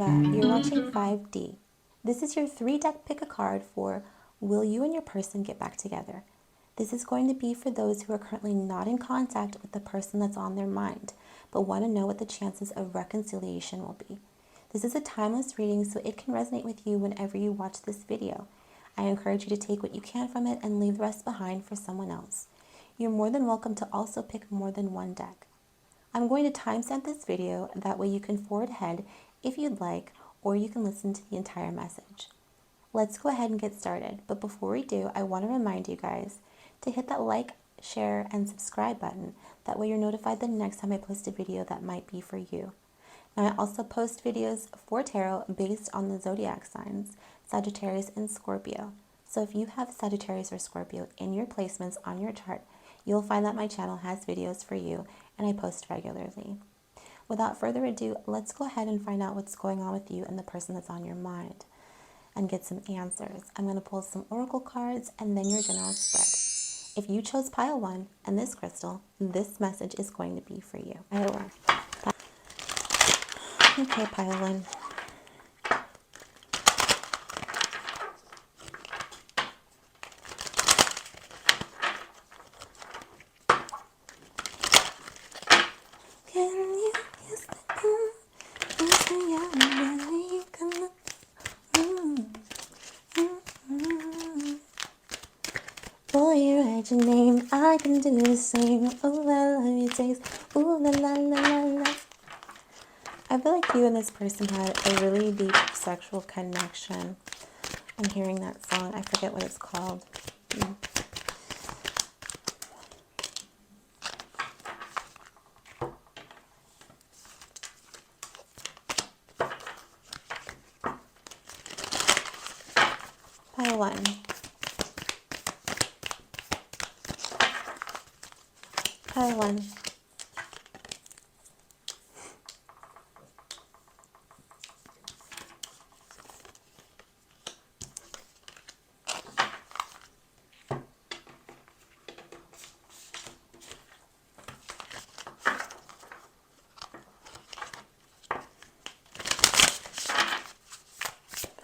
Laura. You're watching 5D. This is your 3-deck pick a card for Will You and Your Person Get Back Together? This is going to be for those who are currently not in contact with the person that's on their mind, but want to know what the chances of reconciliation will be. This is a timeless reading, so it can resonate with you whenever you watch this video. I encourage you to take what you can from it and leave the rest behind for someone else. You're more than welcome to also pick more than one deck. I'm going to timestamp this video, that way you can forward ahead if you'd like, or you can listen to the entire message. Let's go ahead and get started, but before we do, I want to remind you guys to hit that like, share, and subscribe button. That way you're notified the next time I post a video that might be for you. Now, I also post videos for tarot based on the zodiac signs, Sagittarius and Scorpio. So if you have Sagittarius or Scorpio in your placements on your chart, you'll find that my channel has videos for you, and I post regularly. Without further ado, let's go ahead and find out what's going on with you and the person that's on your mind and get some answers. I'm going to pull some oracle cards and then your general spread. If you chose pile 1 and this crystal, this message is going to be for you. Pile 1. Okay, pile 1. Boy, write your name, I can do the same. Oh, I love your taste. Ooh, la la la la la. I feel like you and this person had a really deep sexual connection. I'm hearing that song. I forget what it's called. Pile 1. Pile 1.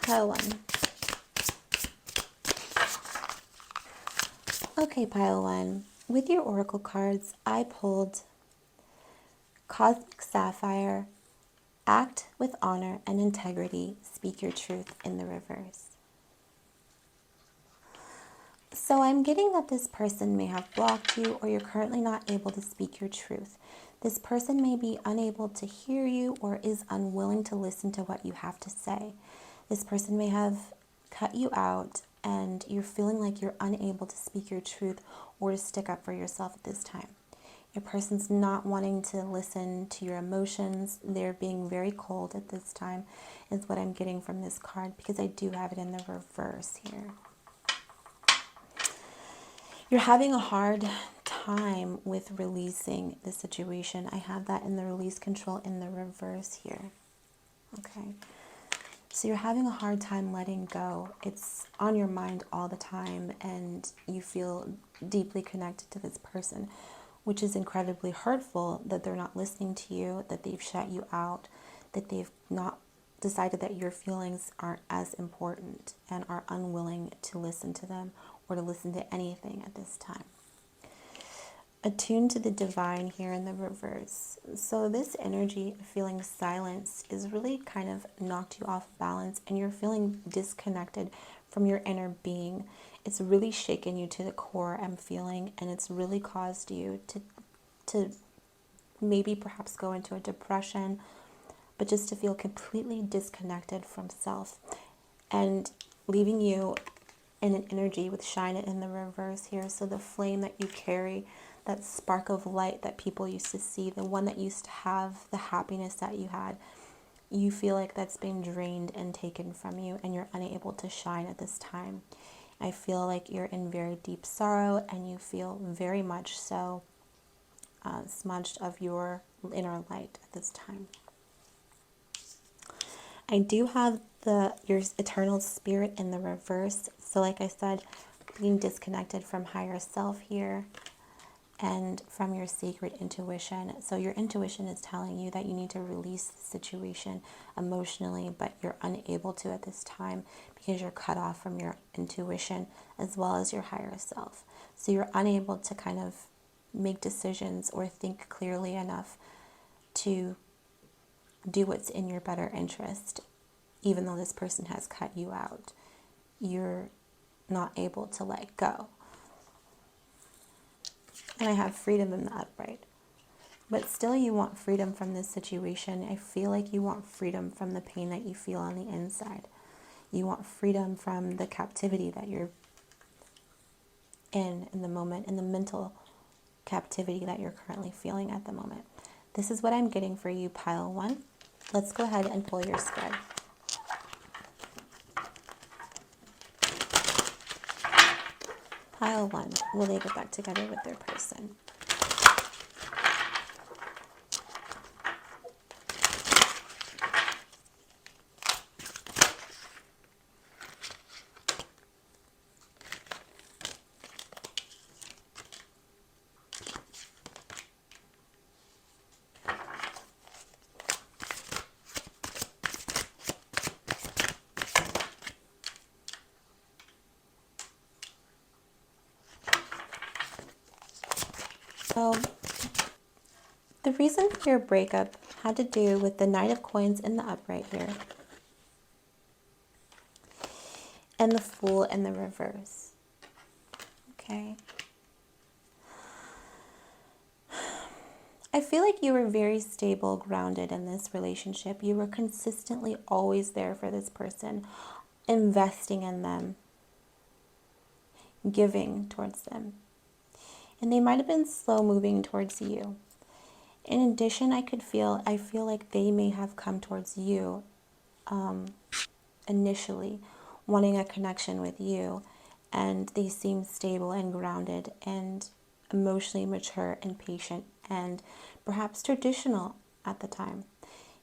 Pile 1. Okay, pile 1. With your oracle cards, I pulled Cosmic Sapphire, Act with Honor and Integrity, Speak Your Truth in the reverse. So I'm getting that this person may have blocked you, or you're currently not able to speak your truth. This person may be unable to hear you or is unwilling to listen to what you have to say. This person may have cut you out and you're feeling like you're unable to speak your truth or to stick up for yourself at this time. Your person's not wanting to listen to your emotions. They're being very cold at this time, is what I'm getting from this card, because I do have it in the reverse here. You're having a hard time with releasing the situation. I have that in the release control in the reverse here. Okay. So you're having a hard time letting go. It's on your mind all the time, and you feel deeply connected to this person, which is incredibly hurtful that they're not listening to you, that they've shut you out, that they've not decided that your feelings aren't as important and are unwilling to listen to them or to listen to anything at this time. Attuned to the divine here in the reverse. So this energy, feeling silence, is really kind of knocked you off balance, and you're feeling disconnected from your inner being. It's really shaken you to the core, I'm feeling, and it's really caused you to maybe perhaps go into a depression, but just to feel completely disconnected from self, and leaving you in an energy with shine in the reverse here. So the flame that you carry, that spark of light that people used to see, the one that used to have the happiness that you had, you feel like that's been drained and taken from you, and you're unable to shine at this time. I feel like you're in very deep sorrow, and you feel very much so smudged of your inner light at this time. I do have your eternal spirit in the reverse. So like I said, being disconnected from higher self here, and from your sacred intuition. So your intuition is telling you that you need to release the situation emotionally, but you're unable to at this time because you're cut off from your intuition as well as your higher self. So you're unable to kind of make decisions or think clearly enough to do what's in your better interest, even though this person has cut you out. You're not able to let go. And I have freedom in the upright. But still you want freedom from this situation. I feel like you want freedom from the pain that you feel on the inside. You want freedom from the captivity that you're in the moment, in the mental captivity that you're currently feeling at the moment. This is what I'm getting for you, pile 1. Let's go ahead and pull your spread. Pile 1, will they get back together with their person? So the reason for your breakup had to do with the Knight of Coins in the upright here and the Fool in the reverse. Okay. I feel like you were very stable, grounded in this relationship. You were consistently always there for this person, investing in them, giving towards them. And they might have been slow moving towards you. In addition, I feel like they may have come towards you initially, wanting a connection with you, and they seem stable and grounded and emotionally mature and patient and perhaps traditional at the time.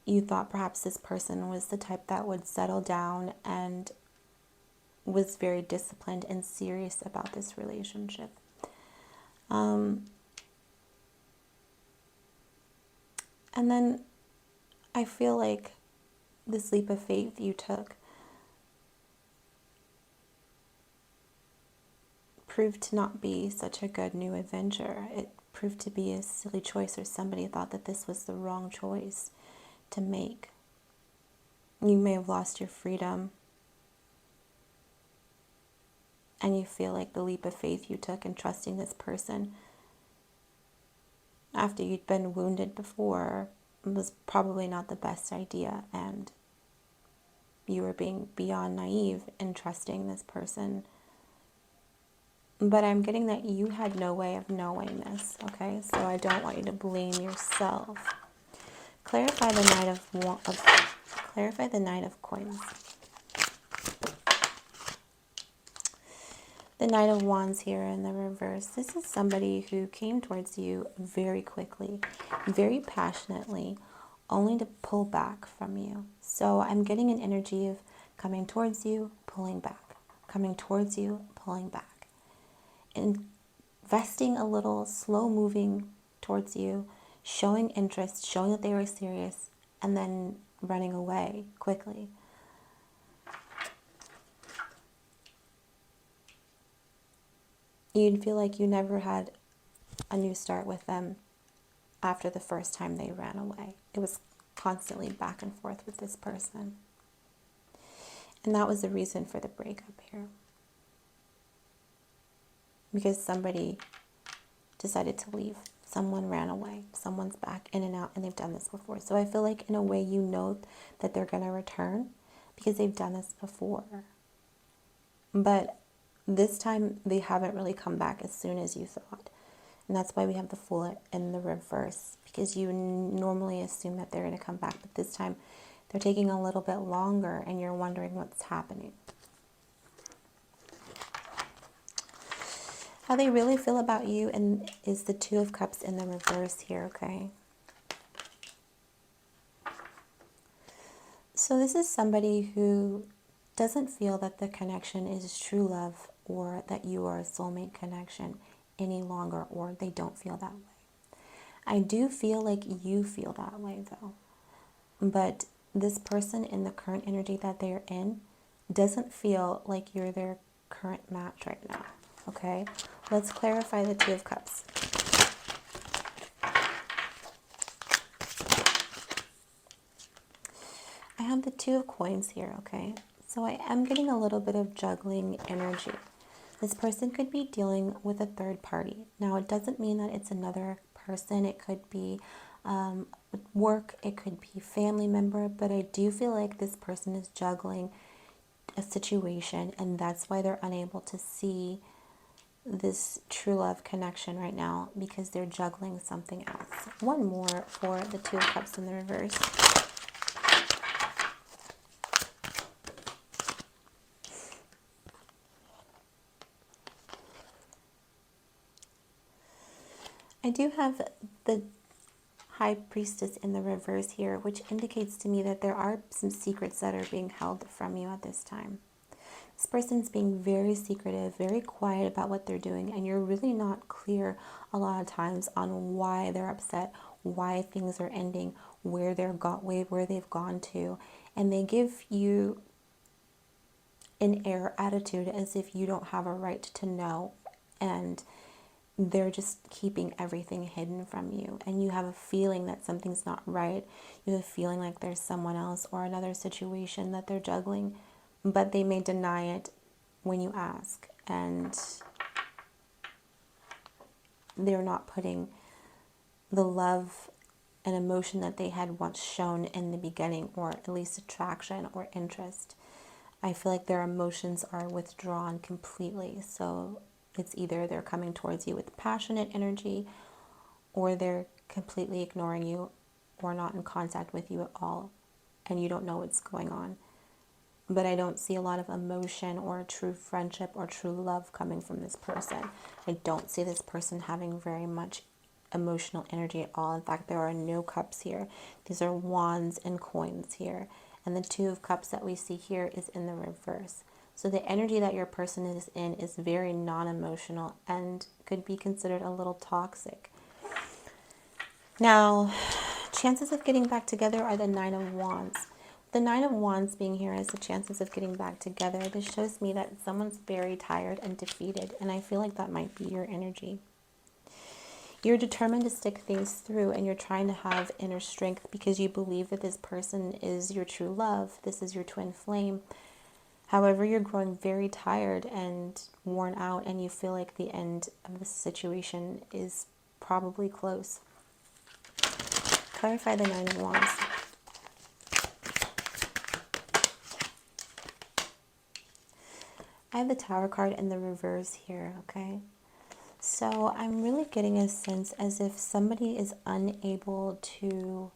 You thought perhaps this person was the type that would settle down and was very disciplined and serious about this relationship. And then I feel like this leap of faith you took proved to not be such a good new adventure. It proved to be a silly choice, or somebody thought that this was the wrong choice to make. You may have lost your freedom, and you feel like the leap of faith you took in trusting this person after you'd been wounded before was probably not the best idea, and you were being beyond naive in trusting this person. But I'm getting that you had no way of knowing this, okay? So I don't want you to blame yourself. Clarify the Knight of Coins. The Knight of Wands here in the reverse. This is somebody who came towards you very quickly, very passionately, only to pull back from you. So I'm getting an energy of coming towards you, pulling back, coming towards you, pulling back. Investing a little, slow moving towards you, showing interest, showing that they were serious, and then running away quickly. You'd feel like you never had a new start with them after the first time they ran away. It was constantly back and forth with this person. And that was the reason for the breakup here. Because somebody decided to leave. Someone ran away. Someone's back in and out, and they've done this before. So I feel like in a way you know that they're going to return because they've done this before. But this time they haven't really come back as soon as you thought. And that's why we have the Fool in the reverse, because you normally assume that they're going to come back, but this time they're taking a little bit longer and you're wondering what's happening. How they really feel about you and is the Two of Cups in the reverse here, okay? So this is somebody who doesn't feel that the connection is true love or that you are a soulmate connection any longer, or they don't feel that way. I do feel like you feel that way though. But this person in the current energy that they're in doesn't feel like you're their current match right now. Okay? Let's clarify the Two of Cups. I have the Two of Coins here, okay? So I am getting a little bit of juggling energy. This person could be dealing with a third party. Now, it doesn't mean that it's another person. It could be work, it could be family member, but I do feel like this person is juggling a situation, and that's why they're unable to see this true love connection right now, because they're juggling something else. One more for the Two of Cups in the reverse. I do have the High Priestess in the reverse here, which indicates to me that there are some secrets that are being held from you at this time. This person's being very secretive, very quiet about what they're doing, and you're really not clear a lot of times on why they're upset, why things are ending, where they've gone to, and they give you an air attitude as if you don't have a right to know, and they're just keeping everything hidden from you, and you have a feeling that something's not right. You have a feeling like there's someone else or another situation that they're juggling, but they may deny it when you ask, and they're not putting the love and emotion that they had once shown in the beginning, or at least attraction or interest. I feel like their emotions are withdrawn completely. So it's either they're coming towards you with passionate energy, or they're completely ignoring you or not in contact with you at all, and you don't know what's going on. But I don't see a lot of emotion or true friendship or true love coming from this person. I don't see this person having very much emotional energy at all. In fact, there are no cups here. These are wands and coins here. And the Two of Cups that we see here is in the reverse. So the energy that your person is in is very non-emotional and could be considered a little toxic. Now, chances of getting back together are the Nine of Wands. The Nine of Wands being here as the chances of getting back together, this shows me that someone's very tired and defeated, and I feel like that might be your energy. You're determined to stick things through, and you're trying to have inner strength because you believe that this person is your true love. This is your twin flame. However, you're growing very tired and worn out, and you feel like the end of the situation is probably close. Clarify the Nine of Wands. I have the Tower card in the reverse here, okay? So I'm really getting a sense as if somebody is unable to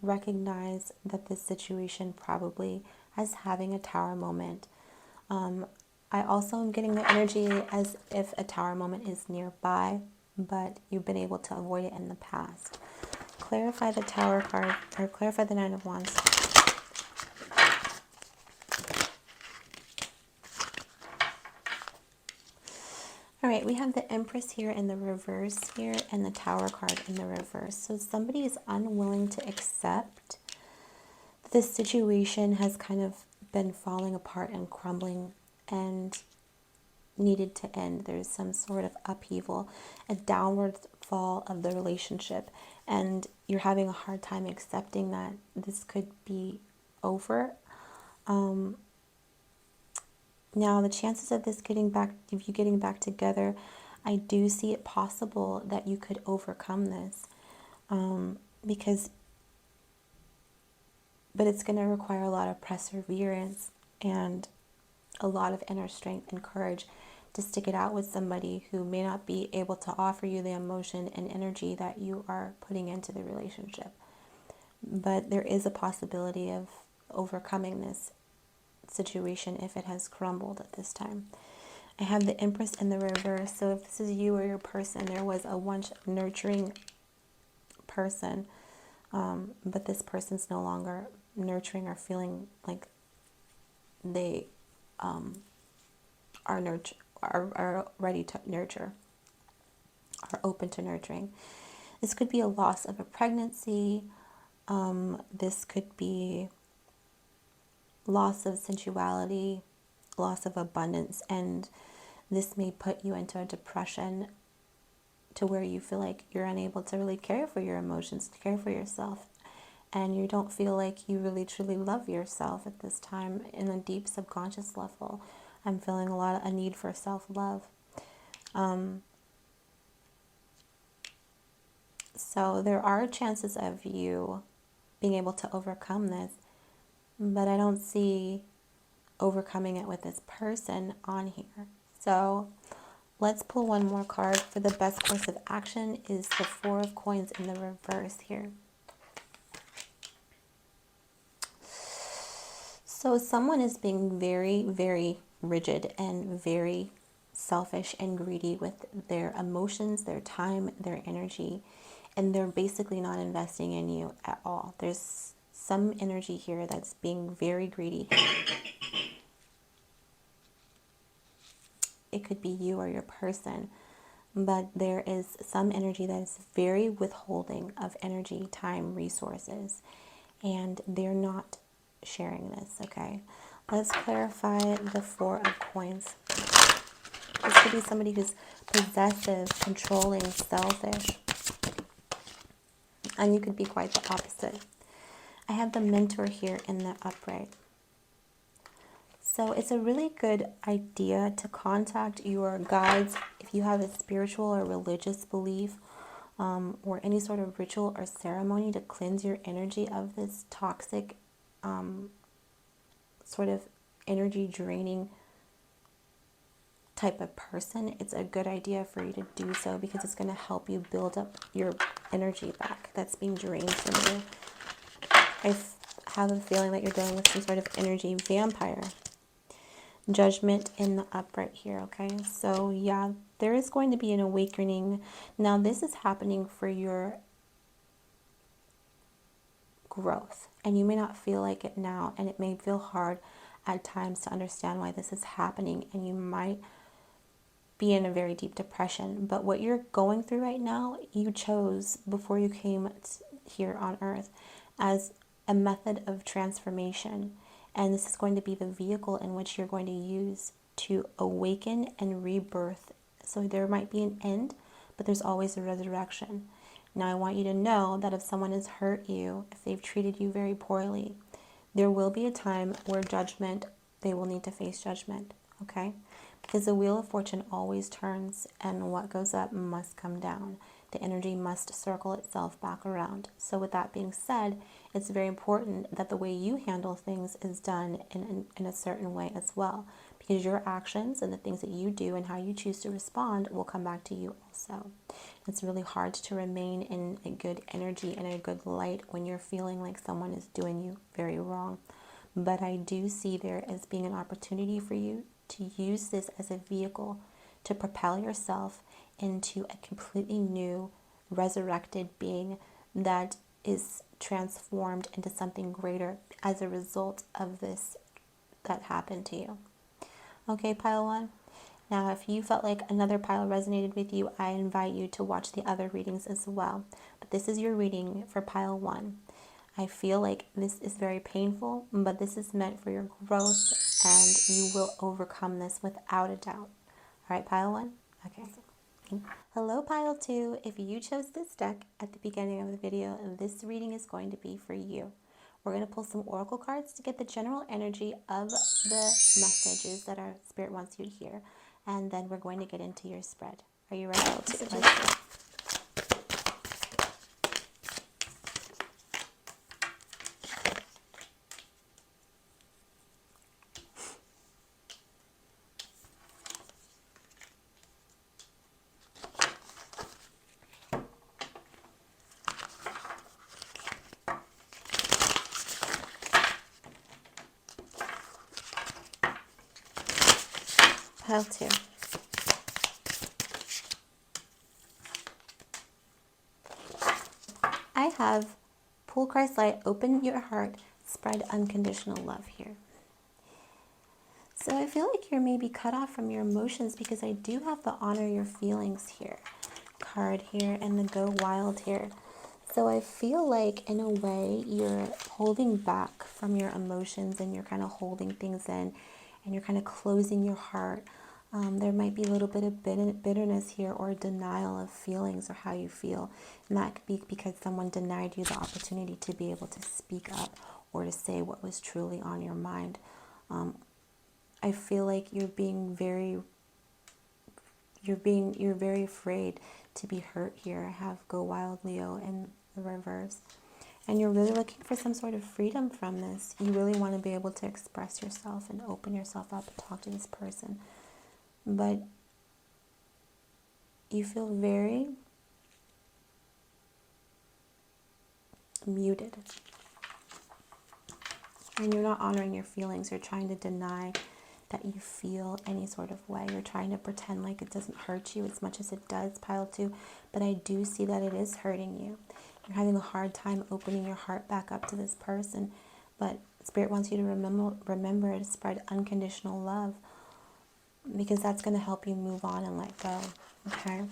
recognize that this situation probably is having a Tower moment. I also am getting the energy as if a Tower moment is nearby, but you've been able to avoid it in the past. Clarify the Tower card, or clarify the Nine of Wands. All right, we have the Empress here in the reverse here, and the Tower card in the reverse. So somebody is unwilling to accept that this situation has kind of been falling apart and crumbling and needed to end. There's some sort of upheaval, a downward fall of the relationship, and you're having a hard time accepting that this could be over. Now, the chances of this getting back together, I do see it possible that you could overcome this, but it's going to require a lot of perseverance and a lot of inner strength and courage to stick it out with somebody who may not be able to offer you the emotion and energy that you are putting into the relationship. But there is a possibility of overcoming this situation if it has crumbled at this time. I have the Empress in the reverse. So if this is you or your person, there was a once nurturing person, but this person's no longer nurturing or feeling like they are ready to nurture. are open to nurturing. This could be a loss of a pregnancy. This could be loss of sensuality, loss of abundance, and this may put you into a depression to where you feel like you're unable to really care for your emotions, to care for yourself, and you don't feel like you really truly love yourself at this time in a deep subconscious level. I'm feeling a need for self-love. So there are chances of you being able to overcome this, but I don't see overcoming it with this person on here. So let's pull one more card. For the best course of action is the Four of Coins in the reverse here. So someone is being very, very rigid and very selfish and greedy with their emotions, their time, their energy, and they're basically not investing in you at all. There's some energy here that's being very greedy. It could be you or your person, but there is some energy that is very withholding of energy, time, resources, and they're not sharing this, okay? Let's clarify the Four of Coins. This could be somebody who's possessive, controlling, selfish, and you could be quite the opposite. I have the Mentor here in the upright. So it's a really good idea to contact your guides if you have a spiritual or religious belief, or any sort of ritual or ceremony to cleanse your energy of this toxic, sort of energy draining type of person. It's a good idea for you to do so because it's going to help you build up your energy back that's being drained from you. I have a feeling that you're dealing with some sort of energy vampire. Judgment in the upright here, okay? So yeah, there is going to be an awakening. Now this is happening for your growth, and you may not feel like it now, and it may feel hard at times to understand why this is happening, and you might be in a very deep depression. But what you're going through right now, you chose before you came here on earth as a method of transformation. And this is going to be the vehicle in which you're going to use to awaken and rebirth. So there might be an end, but there's always a resurrection. Now I want you to know that if someone has hurt you, if they've treated you very poorly, there will be a time where they will need to face judgment, okay? Because the Wheel of Fortune always turns, and what goes up must come down. The energy must circle itself back around. So with that being said, it's very important that the way you handle things is done in a certain way as well. Because your actions and the things that you do and how you choose to respond will come back to you also. It's really hard to remain in a good energy and a good light when you're feeling like someone is doing you very wrong. But I do see there as being an opportunity for you to use this as a vehicle to propel yourself into a completely new, resurrected being that is transformed into something greater as a result of this that happened to you. Okay, pile one. Now, if you felt like another pile resonated with you, I invite you to watch the other readings as well. But this is your reading for pile one. I feel like this is very painful, but this is meant for your growth, and you will overcome this without a doubt. All right, pile one? Okay. Hello, pile two. If you chose this deck at the beginning of the video, this reading is going to be for you. We're going to pull some oracle cards to get the general energy of the messages that our spirit wants you to hear, and then we're going to get into your spread. Are you ready? Let's go. Pile two. I have pull Christ light, open your heart, spread unconditional love here. So I feel like you're maybe cut off from your emotions because I do have the honor your feelings here. card here and the Go Wild here. So I feel like in a way you're holding back from your emotions and you're kind of holding things in and you're kind of closing your heart. There might be a little bit of bitterness here or denial of feelings or how you feel. And that could be because someone denied you the opportunity to be able to speak up or to say what was truly on your mind. I feel like you're very afraid to be hurt here. I have Go Wild, Leo, in the reverse. And you're really looking for some sort of freedom from this. You really want to be able to express yourself and open yourself up and talk to this person. But you feel very muted. And you're not honoring your feelings. You're trying to deny that you feel any sort of way. You're trying to pretend like it doesn't hurt you as much as it does, pile 2. But I do see that it is hurting you. You're having a hard time opening your heart back up to this person. But Spirit wants you to remember to spread unconditional love, because that's going to help you move on and let go. Okay?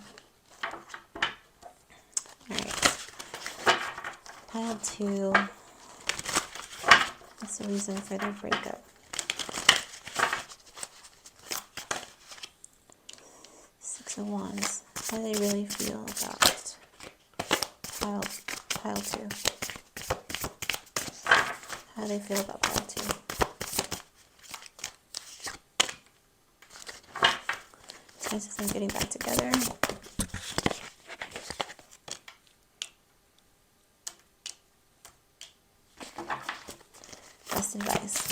Alright. Pile 2. What's the reason for their breakup? Six of Wands. How do they really feel about pile 2? How do they feel about pile 2? Chances of getting back together. Best advice.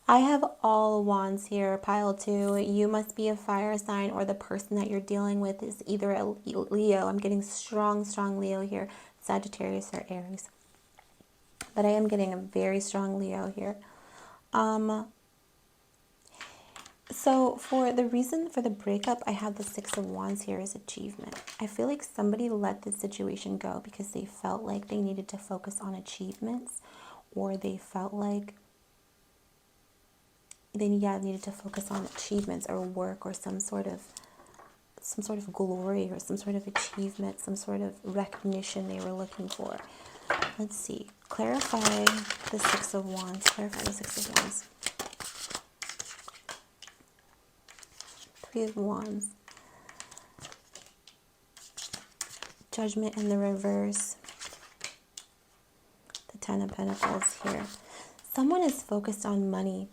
I have all wands here, pile 2. You must be a fire sign, or the person that you're dealing with is either a Leo. I'm getting strong Leo here. Sagittarius or Aries. But I am getting a very strong Leo here. So for the reason for the breakup, I have the Six of Wands here as achievement. I feel like somebody let the situation go because they felt like they needed to focus on achievements, or they felt like they needed to focus on achievements or work or some sort of glory or some sort of achievement, some sort of recognition they were looking for. Let's see. Clarify the Six of Wands. Clarify the Six of Wands. Three of Wands. Judgment in the reverse. The Ten of Pentacles here. Someone is focused on money,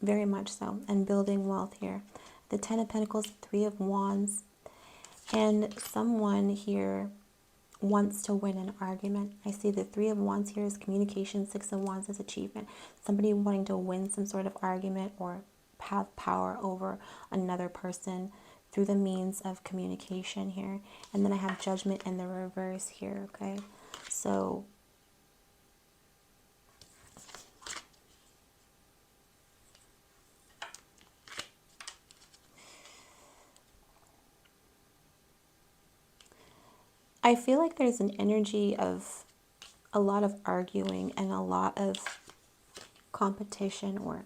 very much so, and building wealth here. The Ten of Pentacles, Three of Wands. And someone here wants to win an argument. I see the Three of Wands here is communication, Six of Wands is achievement. Somebody wanting to win some sort of argument or have power over another person through the means of communication here. And then I have Judgment in the reverse here, okay? So I feel like there's an energy of a lot of arguing and a lot of competition or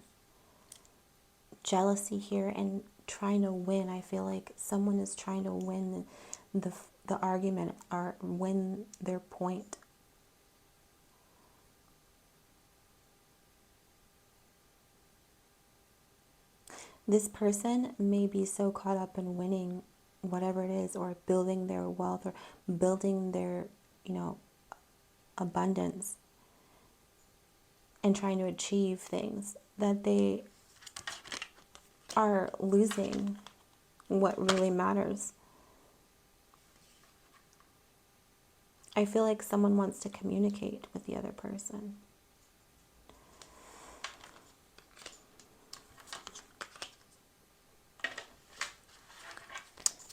jealousy here and trying to win. I feel like someone is trying to win the argument or win their point. This person may be so caught up in winning whatever it is, or building their wealth, or building their, abundance, and trying to achieve things, that they are losing what really matters. I feel like someone wants to communicate with the other person.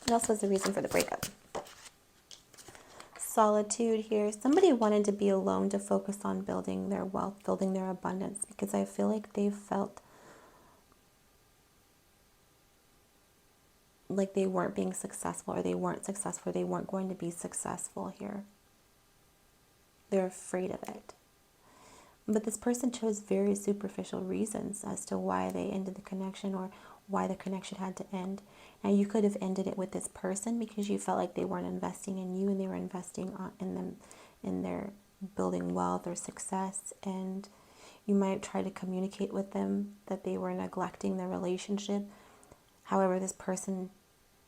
What else was the reason for the breakup? Solitude here. Somebody wanted to be alone to focus on building their wealth, building their abundance, because I feel like they felt like they weren't being successful, or they weren't successful, or they weren't going to be successful here. They're afraid of it. But this person chose very superficial reasons as to why they ended the connection or why the connection had to end. Now, you could have ended it with this person because you felt like they weren't investing in you and they were investing in them, in their building wealth or success. And you might try to communicate with them that they were neglecting their relationship. However, this person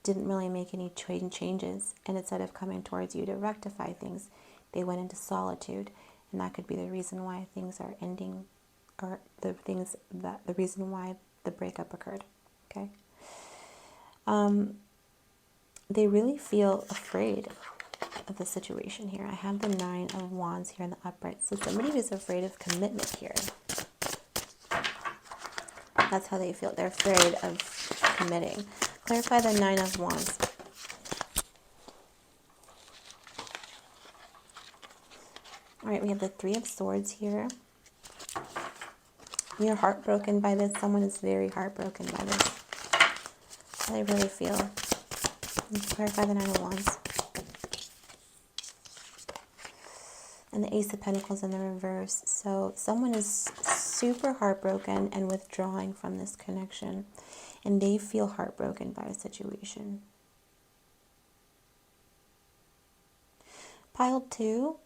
didn't really make any changes. And instead of coming towards you to rectify things, they went into solitude. And that could be the reason why things are ending, or the reason why the breakup occurred. Okay. They really feel afraid of the situation here. I have the 9 of Wands here in the upright. So somebody is afraid of commitment here. That's how they feel. They're afraid of committing. Clarify the 9 of Wands. All right, we have the 3 of Swords here. You're heartbroken by this. Someone is very heartbroken by this. How they really feel. Let's clarify the 9 of Wands. And the Ace of Pentacles in the reverse. So someone is super heartbroken and withdrawing from this connection. And they feel heartbroken by a situation. Pile 2.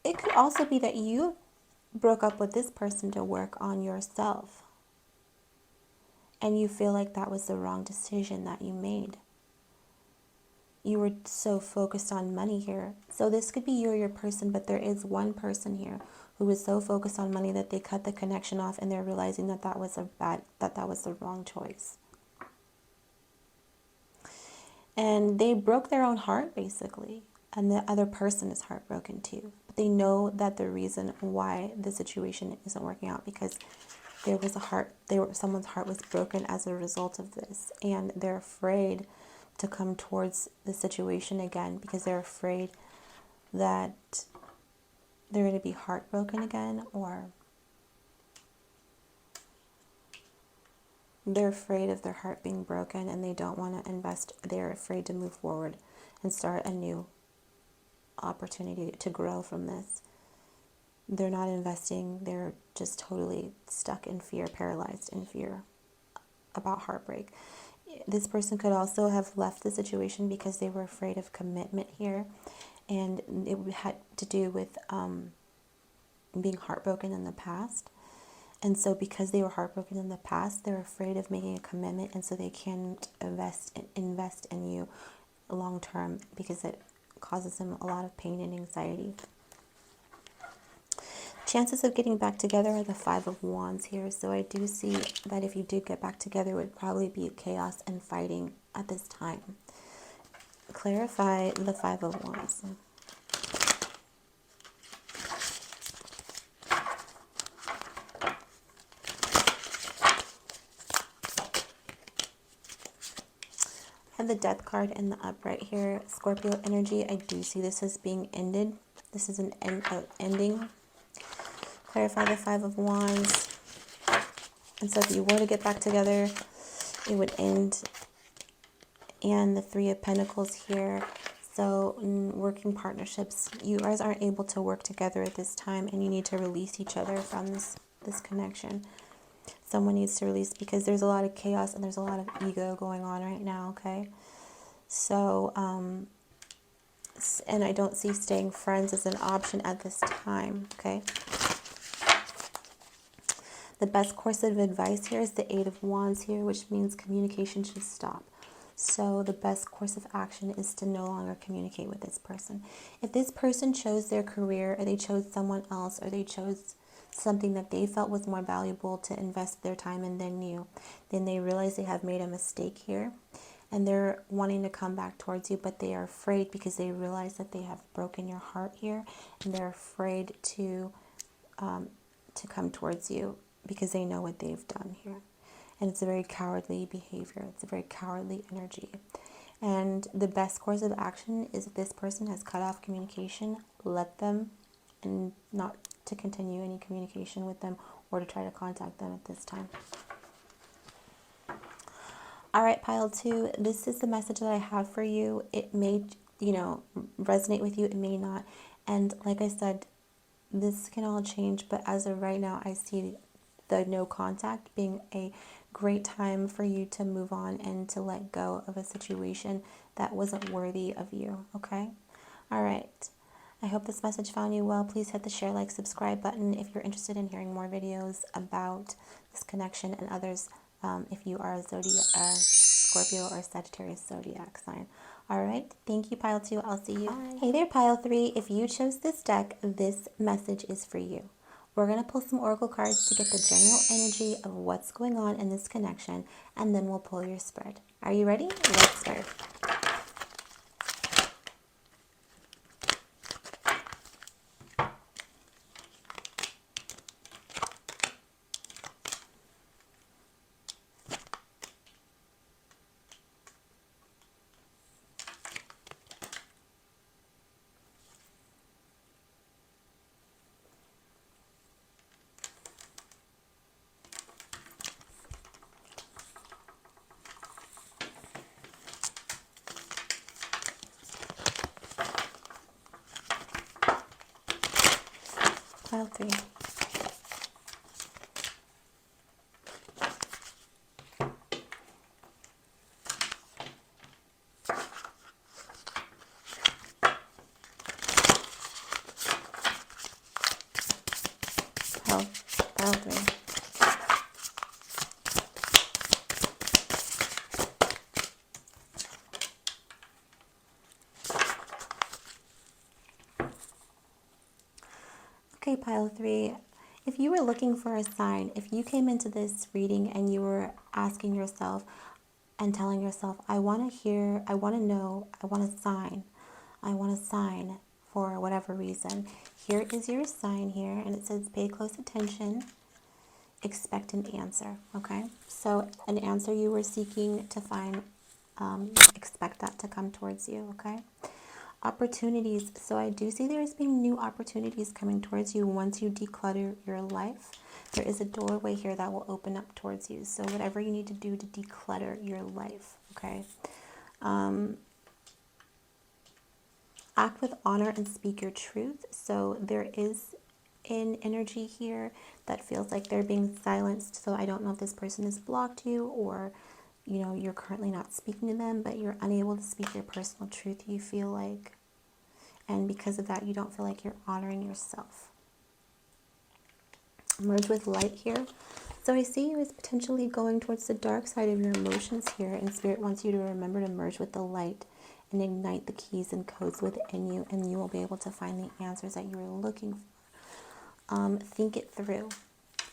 It could also be that you broke up with this person to work on yourself. And you feel like that was the wrong decision that you made. You were so focused on money here. So this could be you or your person, but there is one person here who is so focused on money that they cut the connection off, and they're realizing that that was the wrong choice. And they broke their own heart, basically. And the other person is heartbroken too. But they know that the reason why the situation isn't working out because there was someone's heart was broken as a result of this. And they're afraid to come towards the situation again because they're afraid that they're going to be heartbroken again, or they're afraid of their heart being broken and they don't want to invest. They're afraid to move forward and start a new opportunity to grow from this. They're not investing. They're just totally stuck in fear, paralyzed in fear about heartbreak. This person could also have left the situation because they were afraid of commitment here, and it had to do with being heartbroken in the past. And so because they were heartbroken in the past, they're afraid of making a commitment, and so they can't invest in you long term because it causes them a lot of pain and anxiety. Chances of getting back together are the 5 of Wands here. So I do see that if you did get back together, it would probably be chaos and fighting at this time. Clarify the 5 of Wands. I have the Death card in the upright here. Scorpio energy. I do see this as being ended. This is an ending. Clarify the 5 of Wands. And so if you were to get back together, it would end. And the 3 of Pentacles here. So in working partnerships, you guys aren't able to work together at this time, and you need to release each other from this connection. Someone needs to release because there's a lot of chaos and there's a lot of ego going on right now, okay? So, and I don't see staying friends as an option at this time, okay? The best course of advice here is the 8 of Wands here, which means communication should stop. So the best course of action is to no longer communicate with this person. If this person chose their career, or they chose someone else, or they chose something that they felt was more valuable to invest their time in than you, then they realize they have made a mistake here, and they're wanting to come back towards you, but they are afraid because they realize that they have broken your heart here, and they're afraid to come towards you because they know what they've done here. And it's a very cowardly behavior. It's a very cowardly energy. And the best course of action is if this person has cut off communication, let them, and not to continue any communication with them or to try to contact them at this time. All right, pile 2, this is the message that I have for you. It may, resonate with you. It may not. And like I said, this can all change. But as of right now, I see the no contact being a great time for you to move on and to let go of a situation that wasn't worthy of you. Okay? All right. I hope this message found you well. Please hit the share, like, subscribe button if you're interested in hearing more videos about this connection and others. If you are a Scorpio or Sagittarius zodiac sign. All right. Thank you, pile 2. I'll see you. Bye. Hey there, pile 3. If you chose this deck, this message is for you. We're going to pull some oracle cards to get the general energy of what's going on in this connection, and then we'll pull your spread. Are you ready? Let's start. Pile 3. Pile 3. Okay, pile 3. If you were looking for a sign, if you came into this reading and you were asking yourself and telling yourself, I want to hear, I want to know, I want a sign for whatever reason, here is your sign here, and it says pay close attention, expect an answer. Okay, so an answer you were seeking to find, expect that to come towards you. Okay. Opportunities. So I do see there's been new opportunities coming towards you once you declutter your life. There is a doorway here that will open up towards you. So whatever you need to do to declutter your life, okay? Act with honor and speak your truth. So there is an energy here that feels like they're being silenced. So I don't know if this person has blocked you or you're currently not speaking to them, but you're unable to speak your personal truth, you feel like. And because of that, you don't feel like you're honoring yourself. Merge with light here. So I see you as potentially going towards the dark side of your emotions here, and Spirit wants you to remember to merge with the light and ignite the keys and codes within you, and you will be able to find the answers that you were looking for. Think it through.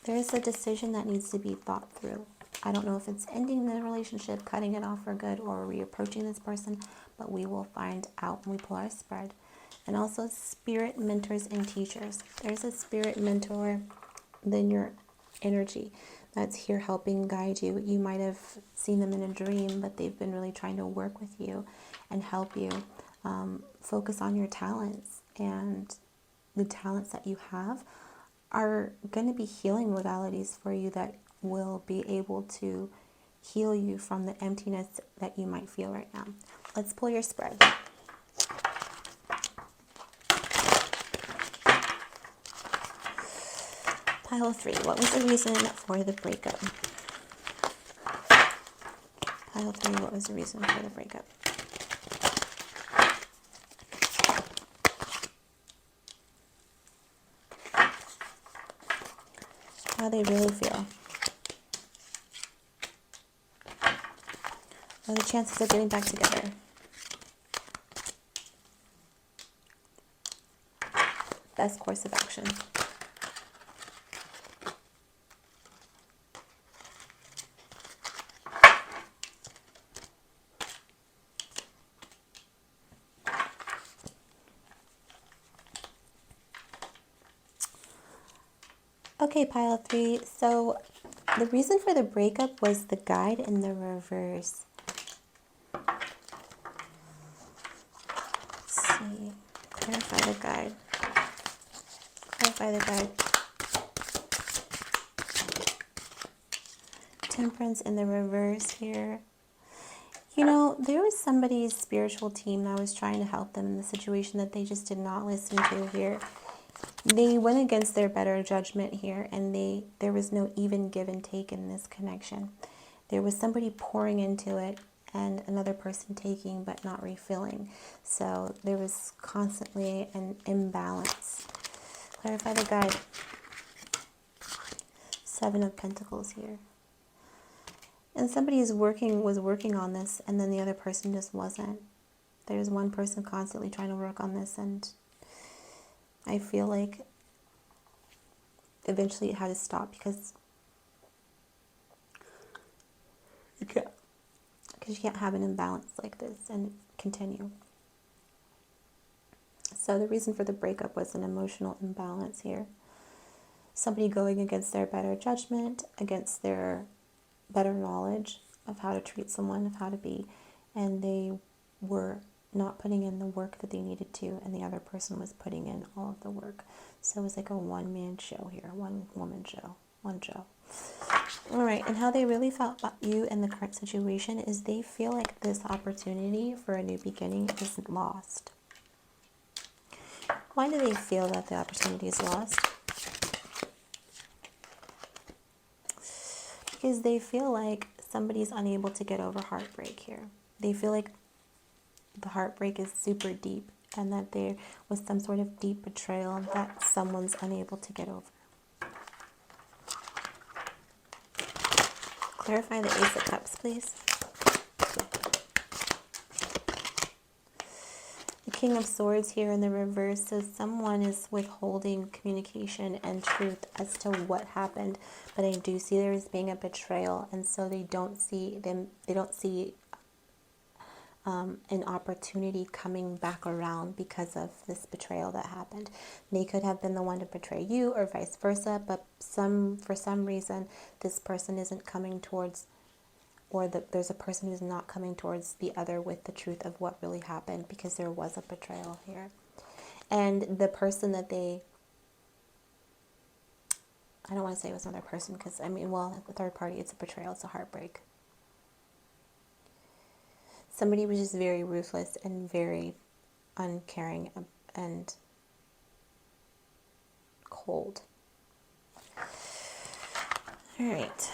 There is a decision that needs to be thought through. I don't know if it's ending the relationship, cutting it off for good, or reapproaching this person, but we will find out when we pull our spread. And also spirit mentors and teachers. There's a spirit mentor in your energy that's here helping guide you. You might have seen them in a dream, but they've been really trying to work with you and help you focus on your talents. And the talents that you have are going to be healing modalities for you that will be able to heal you from the emptiness that you might feel right now. Let's pull your spread. Pile 3. What was the reason for the breakup? Pile 3. What was the reason for the breakup? How they really feel. What are the chances of getting back together? Best course of action. Okay, pile 3. So the reason for the breakup was the guide in the reverse. Let's see. Clarify the guide. Clarify the guide. Temperance in the reverse here. You know, there was somebody's spiritual team that was trying to help them in the situation that they just did not listen to here. They went against their better judgment here, and there was no even give and take in this connection. There was somebody pouring into it and another person taking but not refilling. So there was constantly an imbalance. Clarify the guide. 7 of Pentacles here. And somebody was working on this, and then the other person just wasn't. There's one person constantly trying to work on this, and I feel like eventually it had to stop because you can't have an imbalance like this and continue. So the reason for the breakup was an emotional imbalance here. Somebody going against their better judgment, against their better knowledge of how to treat someone, of how to be, and they were not putting in the work that they needed to, and the other person was putting in all of the work. So it was like a one-man show here, one-woman show, one show. All right, and how they really felt about you and the current situation is they feel like this opportunity for a new beginning is lost. Why do they feel that the opportunity is lost? Because they feel like somebody's unable to get over heartbreak here. They feel like the heartbreak is super deep and that there was some sort of deep betrayal that someone's unable to get over. Clarify the Ace of Cups, please. The King of Swords here in the reverse says someone is withholding communication and truth as to what happened, but I do see there as being a betrayal, and so they don't see an opportunity coming back around because of this betrayal that happened. They could have been the one to betray you or vice versa, but for some reason this person isn't coming towards, or there's a person who's not coming towards the other with the truth of what really happened because there was a betrayal here. And the person that I don't want to say it was another person because, I mean, well, a third party, it's a betrayal, it's a heartbreak. Somebody was just very ruthless and very uncaring and cold. All right.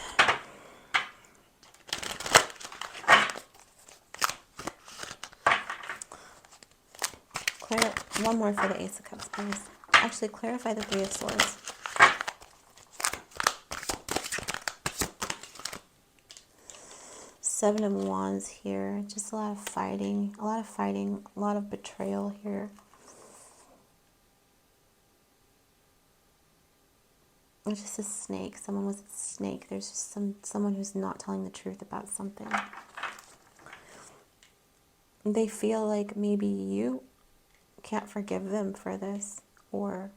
One more for the Ace of Cups, please. Actually, clarify the Three of Swords. Seven of Wands here. Just a lot of fighting, a lot of betrayal here. It's just a snake. Someone was a snake. There's just someone who's not telling the truth about something. They feel like maybe you can't forgive them for this, or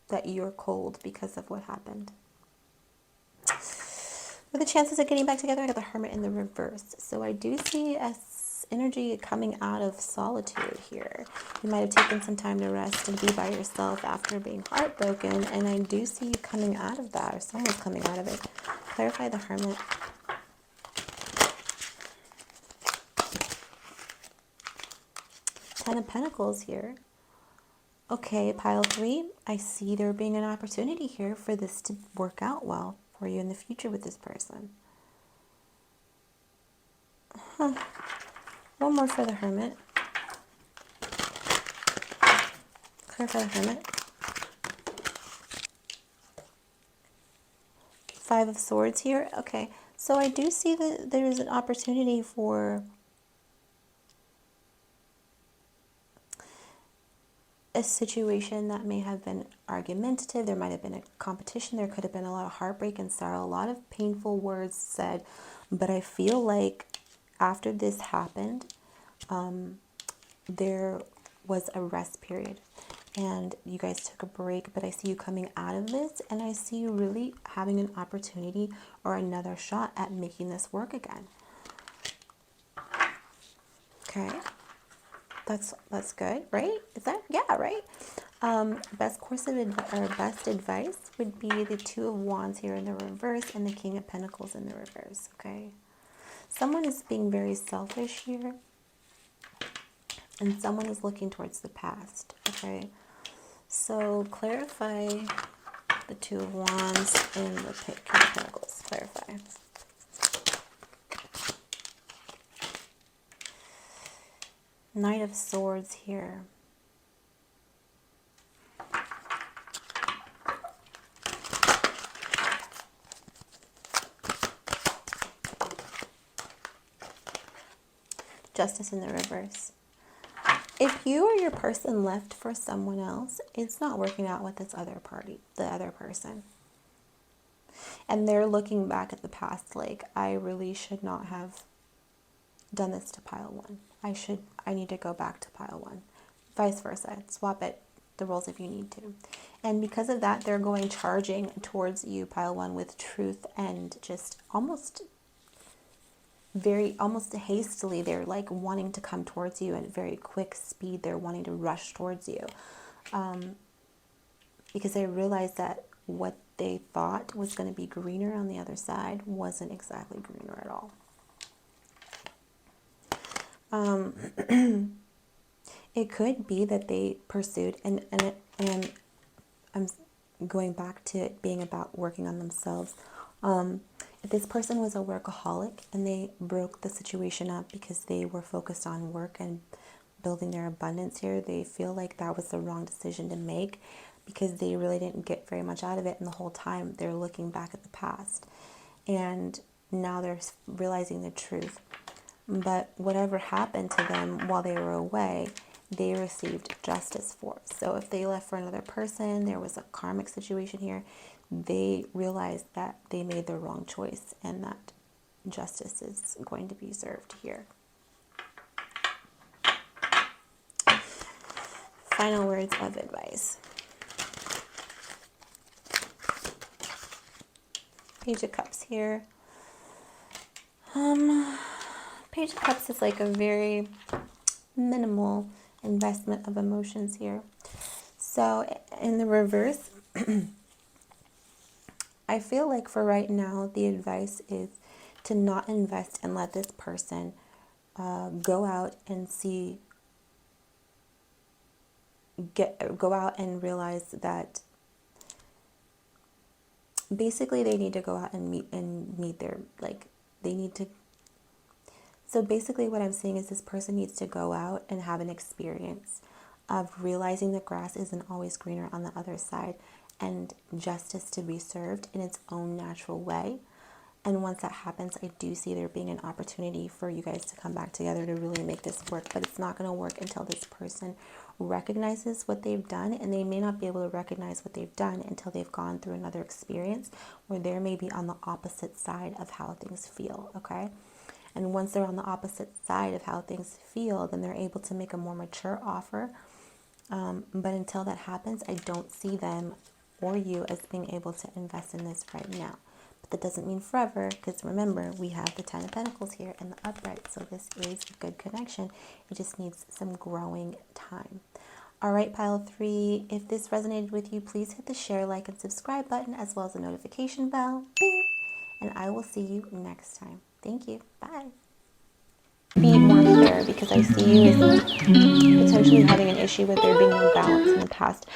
that you're cold because of what happened. With the chances of getting back together, I got the Hermit in the reverse. So I do see energy coming out of solitude here. You might have taken some time to rest and be by yourself after being heartbroken, and I do see you coming out of that, or someone's coming out of it. Clarify the Hermit. Ten of Pentacles here. Okay, pile 3. I see there being an opportunity here for this to work out well for you in the future with this person. One more for the Hermit. Clarify the Hermit. 5 of Swords here. Okay, so I do see that there is an opportunity for a situation that may have been argumentative. There might have been a competition. There could have been a lot of heartbreak and sorrow, a lot of painful words said. But I feel like after this happened, there was a rest period and you guys took a break, but I see you coming out of this, and I see you really having an opportunity or another shot at making this work again. Okay. That's good, right? Is that, yeah, right? Best advice would be the Two of Wands here in the reverse and the King of Pentacles in the reverse, okay? Someone is being very selfish here, and someone is looking towards the past, okay? So clarify the Two of Wands and the King of Pentacles. Clarify. Knight of Swords here. Justice in the reverse. If you or your person left for someone else, it's not working out with this other party, the other person. And they're looking back at the past like, I really should not have done this to pile one. I need to go back to pile one. Vice versa. Swap it, the roles if you need to. And because of that, they're going charging towards you, pile one, with truth and just almost hastily. They're like wanting to come towards you at very quick speed. They're wanting to rush towards you. Because they realize that what they thought was going to be greener on the other side wasn't exactly greener at all. It could be that they pursued, and I'm going back to it being about working on themselves. If this person was a workaholic and they broke the situation up because they were focused on work and building their abundance here, they feel like that was the wrong decision to make because they really didn't get very much out of it. And the whole time they're looking back at the past and now they're realizing the truth. But whatever happened to them while they were away, they received justice for. So if they left for another person, there was a karmic situation here, they realized that they made the wrong choice and that justice is going to be served here. Final words of advice. Page of Cups here. Page of Cups is like a very minimal investment of emotions here. So in the reverse, I feel like for right now, the advice is to not invest and let this person go out and go out and realize that basically they need to go out and meet their, they need to. So basically what I'm saying is this person needs to go out and have an experience of realizing the grass isn't always greener on the other side, and justice to be served in its own natural way. And once that happens, I do see there being an opportunity for you guys to come back together to really make this work. But it's not going to work until this person recognizes what they've done. And they may not be able to recognize what they've done until they've gone through another experience where they're maybe on the opposite side of how things feel, okay? And once they're on the opposite side of how things feel, then they're able to make a more mature offer. But until that happens, I don't see them or you as being able to invest in this right now. But that doesn't mean forever, because remember, we have the Ten of Pentacles here in the upright, so this is a good connection. It just needs some growing time. All right, pile 3, if this resonated with you, please hit the share, like, and subscribe button, as well as the notification bell. Bing! And I will see you next time. Thank you. Bye. Be more fair, because I see you as potentially having an issue with there being no balance in the past.